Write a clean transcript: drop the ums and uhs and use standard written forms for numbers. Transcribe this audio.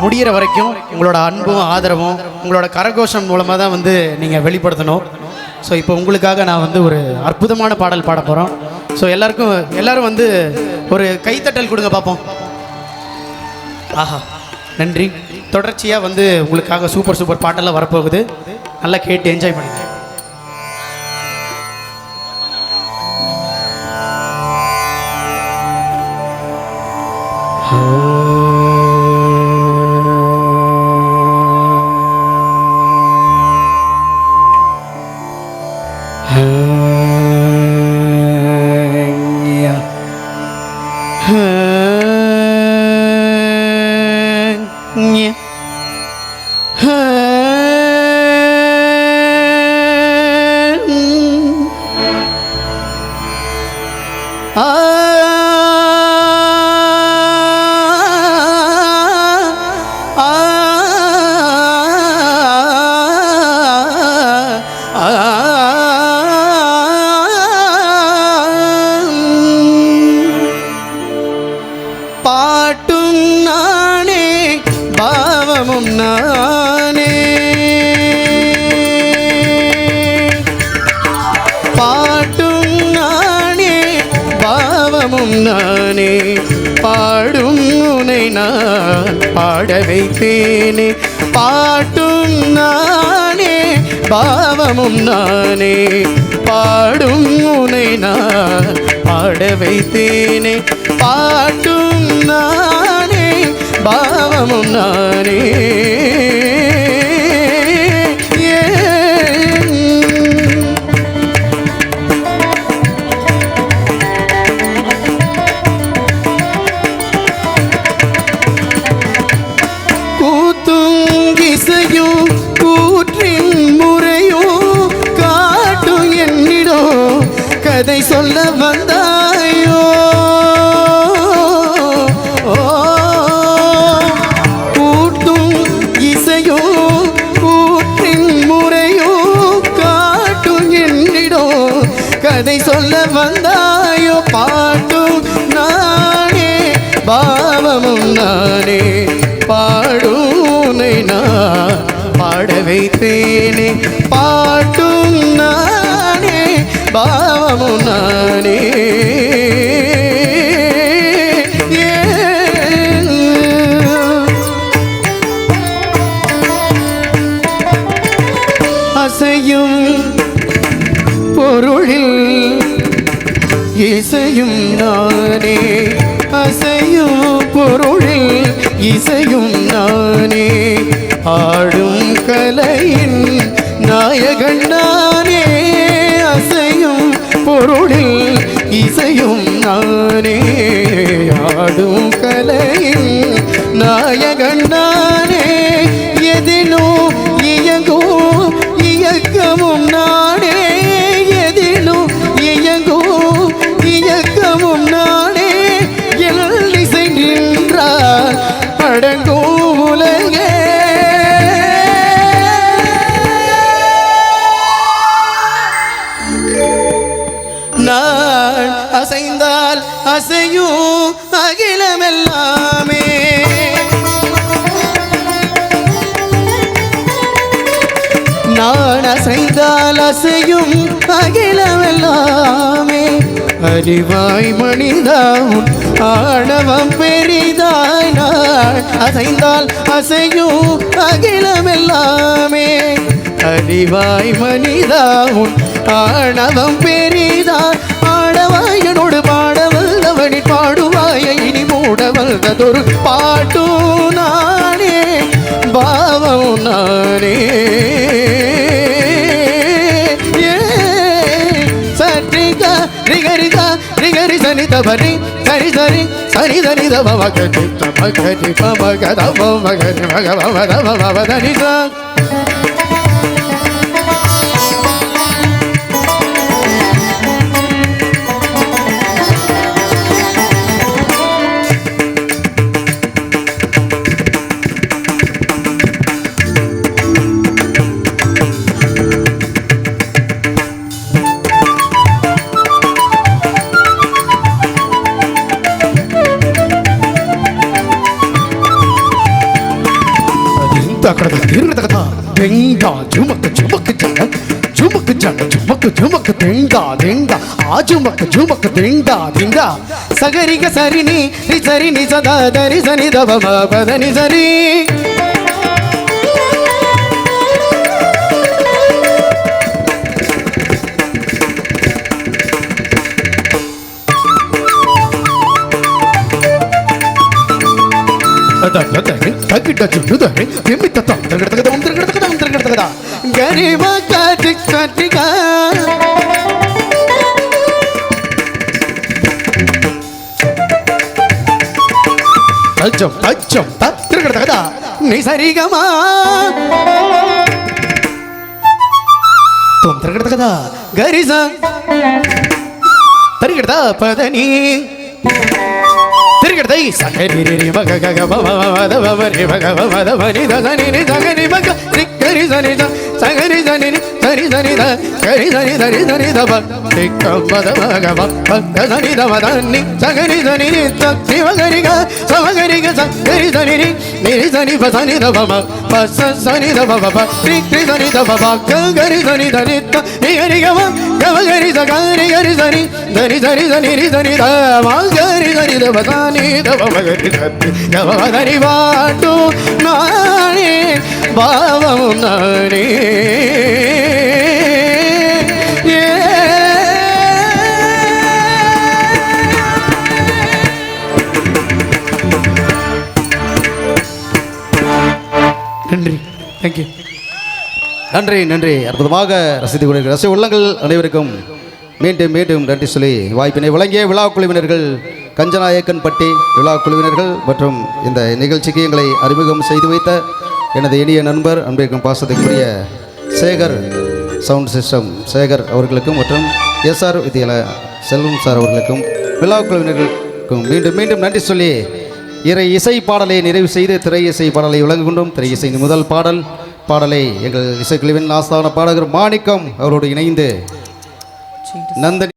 முடிகிற வரைக்கும் உங்களோட அன்பும் ஆதரவும் உங்களோட கரகோஷம் மூலமாக தான் வந்து நீங்கள் வெளிப்படுத்தணும். ஸோ இப்போ உங்களுக்காக நான் வந்து ஒரு அற்புதமான பாடல் பாட போகிறோம். ஸோ எல்லாரும் வந்து ஒரு கைத்தட்டல் கொடுங்க பார்ப்போம். ஆஹா, நன்றி. தொடர்ச்சியாக வந்து உங்களுக்காக சூப்பர் சூப்பர் பாட்டெல்லாம் வரப்போகுது. நல்லா கேட்டு என்ஜாய் பண்ணுங்க. பாட்டும் நானே பாவமும் நானே, பாட்டும் நானே பாவமும் நானே, பாடும் உனை நான் பாட வைத்தேனே. பாட்டும் நானே பாவமும் நானே, பாடும் உனை நான் பாட வைத்தேனே. பாட்டும் நானே பாவமும் நானே. கூத்தும் இசையும் கூற்றின் முறையும் காட்டும் என்னிடம் கதை சொல்ல வந்தாயோ. கூட்டும் இசையும் கூற்றின் முறையும் காட்டும் என்னிடம் கதை சொல்ல வந்தாயோ. பாட்டும் நானே பாவமும் நானே, பாடுனை நான் பாட வைத்தேனே. பாட்டும் நானே பாவமும் நானே. அசையும் பொருளில் இசையும் நானே, அசையும் பொருளில் இசையும் நானே, ஆடும் கலையின் நாயகன் நானே. அசையும் பொருளில் இசையும் நானே, ஆடும் கலையின் நாயகன் நானே. எதிலும் இயங்கும் இயக்கமும் நானே, எதிலும் இயங்கும் இயக்கமும் நானே. இசை நின்றால் அடங்கும் உலகே. நான் அசைந்தால் அசையும் அகிலமெல்லாமே, நான் அசைந்தால் அசையும் அகிலமெல்லாமே. அறிவாய் மனிதாவும் ஆணவம் பெரிதாய், நான் அசைந்தால் அசையும் அகிலமெல்லாமே. அறிவாய் மனிதாவும் ஆணவம் பெரிதாய், ஆடவாய் என்னோடு பாடவல்லவனி பாடுவாய இனி மூடவல்லதொரு பாட்டும் நானே பாவம் நானே. சற்றிகா ரிகரிகா ரிகரி சனித பரி சரி சரி சரி தனி தவ மகதி மகதி மகத மகதி மகவத மவதனிதா. தக்கடது தீர்ந்ததா தெங்கா ஜுமக்கு ஜுமக்கு ஜன ஜுமக்கு ஜன ஜுமக்கு ஜுமக்கு தெங்கா தெங்கா ஆஜுமக்கு ஜுமக்கு தெங்கா தெங்கா சகரிக சரினி சரினி சதா தரி சனி தவ பதனி சரி நீ சரிகமா தும் திரகடகதா கரிசா தரிகடதா பதனி திருக்கடதை சகரி மக கக பவத பவரி மக பவத பனி தனி சகரி மக திக்கரி சனி சகரி சனி சரி சனி த கரி சனி சரி சனி தப திக்கம்பத மக பத சனி தவதனி சகரி சனி தக்தி மகரிக சமகரிக சகரி சனி நிரி சனி பசனி தபம பச சனி தபப திக்கரி சனி தபப கரி சனி தனி த நிரிகம கமகரி சகரி கரி சனி தனி சரி சனி ரி சனி த மகரி சனி தப గవదరి వాటు నానే భావము నానే நன்றி தேங்க்யூ நன்றி நன்றி அற்புதமாக ரசித்துக் கொண்டிருக்கிற ரசிக உள்ளங்கள் அனைவருக்கும் மீண்டும் மீண்டும் நன்றி சொல்லி வாய்ப்பினை வழங்கிய விழா குழுவினர்கள் கஞ்சநாயக்கன்பட்டி விழா குழுவினர்கள் மற்றும் இந்த நிகழ்ச்சிக்கு எங்களை அறிமுகம் செய்து வைத்த எனது இனிய நண்பர் அன்பிற்கும் பாசத்துக்குரிய சேகர் சவுண்ட் சிஸ்டம் சேகர் அவர்களுக்கும் மற்றும் எஸ்ஆர் வித்யாலய செல்வம் சார் அவர்களுக்கும் விழா குழுவினர்களுக்கும் மீண்டும் மீண்டும் நன்றி சொல்லி இசை பாடலை நிறைவு செய்து திரை இசை பாடலை வழங்குகின்றோம். திரை இசையின் முதல் பாடலை எங்கள் இசைக்குழுவின் ஆஸ்தான பாடகர் மாணிக்கம் அவரோடு இணைந்து நந்தன்